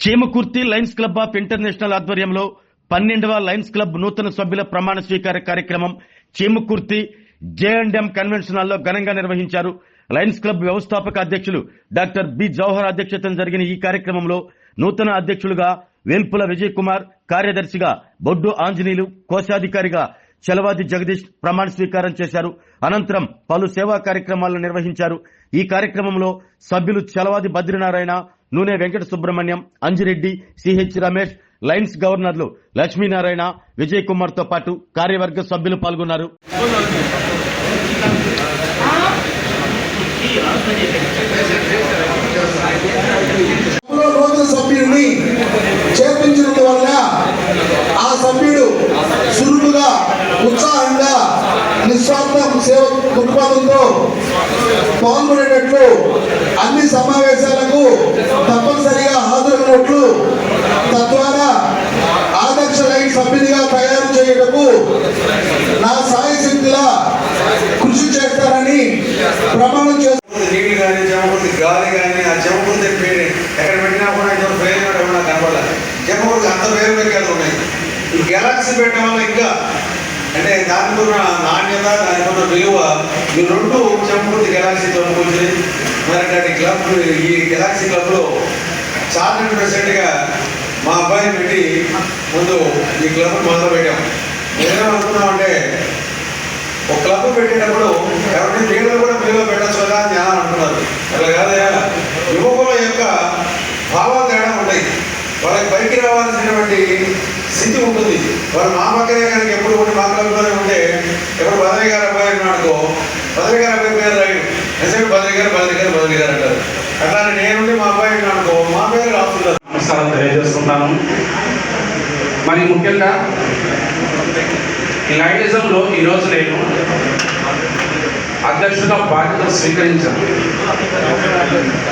Chimakurthi Lions Club of International ఆధ్వర్యంలో 12వ Lions club నూతన సభ్యుల ప్రమాణ స్వీకార కార్యక్రమం చీమకుర్తి జే&ఎం కన్వెన్షన్ హాల్లో ఘనంగా నిర్వహించారు. లయన్స్ క్లబ్ వ్యవస్థాపక అధ్యక్షులు డాక్టర్ బి జవహర్ అధ్యక్షతన జరిగిన ఈ కార్యక్రమంలో నూతన అధ్యక్షులుగా వేల్పుల విజయ్ కుమార్, కార్యదర్శిగా బొడ్డు ఆంజనేయులు, కోశాధికారిగా చలవాది జగదీష్ ప్రమాణ స్వీకారం చేశారు. అనంతరం పలు సేవా కార్యక్రమాలను నిర్వహించారు. ఈ కార్యక్రమంలో సభ్యులు చలవాది బద్రీనారాయణ, నూనె వెంకట సుబ్రహ్మణ్యం, అంజిరెడ్డి, సిహెచ్ రమేష్, లయన్స్ గవర్నర్లు లక్ష్మీనారాయణ, విజయ్ కుమార్ తో పాటు కార్యవర్గ సభ్యులు పాల్గొన్నారు. సభ్యుడిని చేర్పించడం వల్ల ఆ సభ్యుడు సులువుగా, ఉత్సాహంగా, నిస్వార్థ సేవ దృక్పథంతో పాల్గొనేటట్లు, అన్ని సమావేశాలకు తప్పనిసరిగా హాజరైనట్లు, తద్వారా ఆదర్శ లైన్ సభ్యునిగా తయారు చేయటకు నా సాయశక్తిలా కృషి చేస్తారని ప్రమాణం చేస్తారు. నీళ్ళు కానీ జమకుర్తి గాలి కానీ ఆ జమకుర్తి పేరు ఎక్కడ పెట్టినా కూడా ఇంత పేరు ఏమన్నా కనపడాలి. జమకుర్తి అంత పేరు పెట్టాలి ఉన్నాయి. ఈ గెలాక్సీ పెట్టడం వల్ల ఇంకా అంటే దానికి ఉన్న నాణ్యత, దానికి ఉన్న విలువ ఈ రెండు జమకుర్తి గెలాక్సీతో కూర్చుని మరి క్లబ్ ఈ గెలాక్సీ క్లబ్లో చార్టెడ్ ప్రెసిడెంట్గా మా అబ్బాయిని పెట్టి ముందు ఈ క్లబ్ మొదలు పెట్టాం. ఏమనుకున్నామంటే ఒక క్లబ్ పెట్టేటప్పుడు ఎవరి పేర్లు కూడా పేర్లో పెట్టచ్చు కదా అని జనాలు అంటున్నారు. అలా కాదయా, యువకుల యొక్క భావాలు తేడా ఉంటాయి. వాళ్ళకి పైకి రావాల్సినటువంటి స్థితి ఉంటుంది. వాళ్ళు మా పక్కనే కనుక ఎప్పుడు ఉండి మా క్లబ్లోనే ఉంటే ఎప్పుడు బద్రీ గారు అబ్బాయి అనుకో, బద్రీ గారు అబ్బాయి పేరు రాయడు, ఎంతసేపు బద్రీ గారు అంటారు. అట్లానే నేనుండి మా అబ్బాయి అనుకో, మా పేరు రాస్తున్నారు. నమస్కారం తెలియజేస్తున్నాను. మరి ముఖ్యంగా ఈ లైనిజంలో ఈరోజు నేను అధ్యక్షుడిగా బాధ్యత స్వీకరించాను.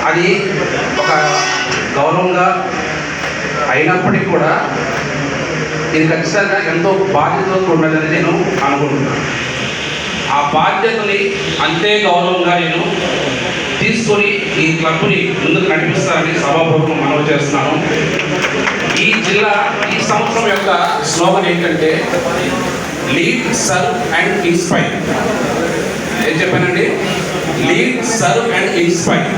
అది ఒక గౌరవంగా అయినప్పటికీ కూడా ఇది ఖచ్చితంగా ఎంతో బాధ్యతతో ఉన్నదని నేను అనుకుంటున్నాను. ఆ బాధ్యతని అంతే గౌరవంగా నేను తీసుకొని ఈ క్లబ్ని ముందుకు నడిపిస్తానని సభాపూర్వకం మనవి చేస్తున్నాను. ఈ జిల్లా ఈ సంవత్సరం యొక్క స్లోగన్ ఏంటంటే లీడ్, సర్వ్ అండ్ ఇన్స్పైర్. ఏం చెప్పానండి? Lead, serve and inspire.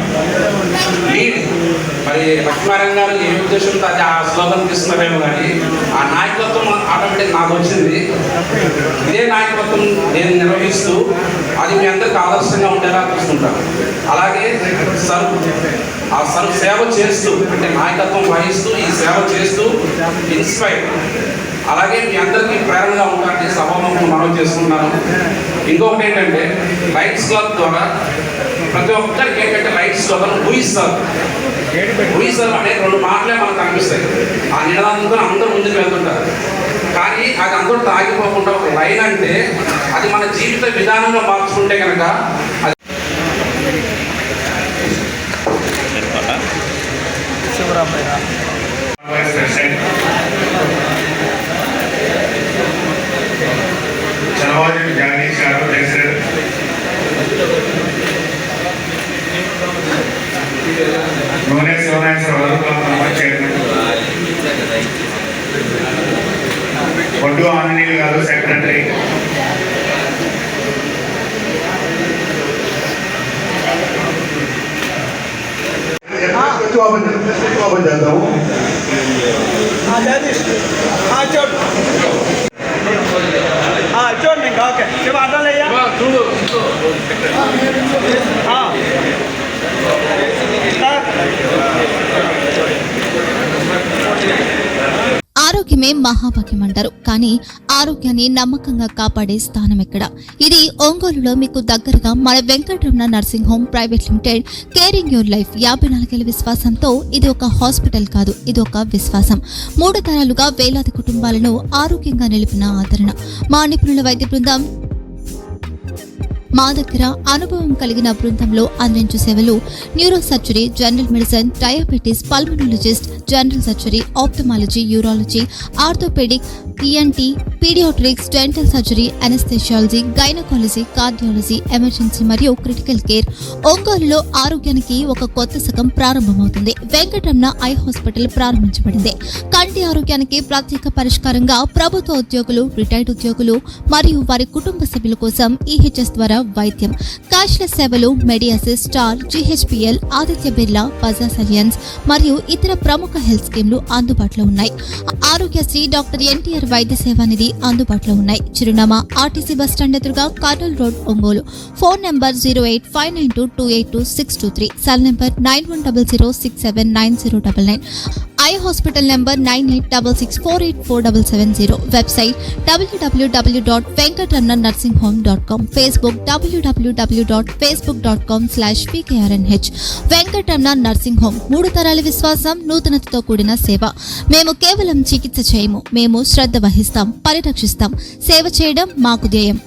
Lead మరి లక్ష్మీనారాయణ గారు ఏ ఉద్దేశంతో అది ఆ స్లోగన్ తీసుకున్నారేమో కానీ ఆ నాయకత్వం ఆటోమేటిక్ నాకు వచ్చింది. ఇదే నాయకత్వం నేను నిర్వహిస్తూ అది మీ అందరికీ ఆదర్శంగా ఉండేలా చూసుకుంటాను. అలాగే సర్వ్, ఆ సర్వ్ సేవ చేస్తూ అంటే నాయకత్వం వహిస్తూ ఈ సేవ చేస్తూ ఇన్స్పైర్, అలాగే మీ అందరికీ ప్రేరణగా ఉంటారని సభాముఖం మనవి చేసుకుంటున్నాను. ఇంకొకటి ఏంటంటే లయన్స్ క్లబ్ ద్వారా ప్రతి ఒక్కరికి ఏంటంటే లయన్స్ క్లబ్ ఊయిసర్ అనే రెండు మాటలే మనకు కనిపిస్తాయి. ఆ నినాదంతో అందరూ ముందుకు వెళ్తుంటారు. కానీ అది అందరూ ఆగిపోకుండా ఒక లైన్ అంటే అది మన జీవిత విధానంగా మార్చుకుంటే కనుక అది చలవాది జగదీష్ గారు ప్రెసిడెంట్, నూనె శివనాయశ్వర క్లబ్ చైర్మన్, బొడ్డు ఆంజనేయులు గారు సెక్రటరీ, చేద్దాము. చూడండి ఇంకా ఓకే చెప్పు అర్థాలయ్యా చూడు. ఆరోగ్యమే మహాభాగ్యం అంటారు. కానీ ఆరోగ్యాన్ని నమ్మకంగా కాపాడే స్థానం ఎక్కడ? ఇది ఒంగోలులో మీకు దగ్గరగా మన Venkataramana nursing home private limited. Caring your life 54 ఏళ్ల విశ్వాసంతో ఇది ఒక హాస్పిటల్ కాదు, ఇది ఒక విశ్వాసం. 3 తరాలుగా వేలాది కుటుంబాలను ఆరోగ్యంగా నిలిపిన ఆదరణ. మా నిపుణుల వైద్య బృందం మా దగ్గర అనుభవం కలిగిన బృందంలో అందించే సేవలు neurosurgery, general medicine, diabetes, pulmonologist, general surgery, ophthalmology, urology, orthopaedic, ENT, paediatrics, dental surgery, anaesthesiology, gynaecology, cardiology, emergency మరియు క్రిటికల్ కేర్. ఒంగోలులో ఆరోగ్యానికి ఒక కొత్త శకం ప్రారంభమవుతుంది. వెంకటరమణ ఐ హాస్పిటల్ ప్రారంభించబడింది. కంటి ఆరోగ్యానికి ప్రత్యేక పరిష్కారంగా ప్రభుత్వ ఉద్యోగులు, రిటైర్డ్ ఉద్యోగులు మరియు వారి కుటుంబ సభ్యుల కోసం ఈహెచ్ఎస్ ద్వారా వైద్యం, క్యాష్లెస్ సేవలు, మెడియాసిస్, స్టార్, జీహెచ్పిఎల్, ఆదిత్య బిర్లా, బజాజ్ అలియన్స్ మరియు ఇతర ప్రముఖ హెల్త్ స్కీమ్లు అందుబాటులో ఉన్నాయి. ఆరోగ్యశ్రీ, డాక్టర్ ఎన్టీఆర్ వైద్య సేవా నిధి అందుబాటులో ఉన్నాయి. చిరునామా ఆర్టీసీ బస్టాండ్ ఎదురుగా, Kurnool road, Ongole. Phone number 08592282623, cell number 9100679099, eye hospital number 9866484770, website www.venkatramannursing.com, Facebook www.facebook.com/vkrnh. Venkataramana nursing home, 3 తరాల విశ్వాసం, నూతనతతో కూడిన సేవ. మేము కేవలం చికిత్స చేయము, మేము శ్రద్ధ వహిస్తాం, పరిరక్షిస్తాం. సేవ చేయడం మాకు ధ్యేయం.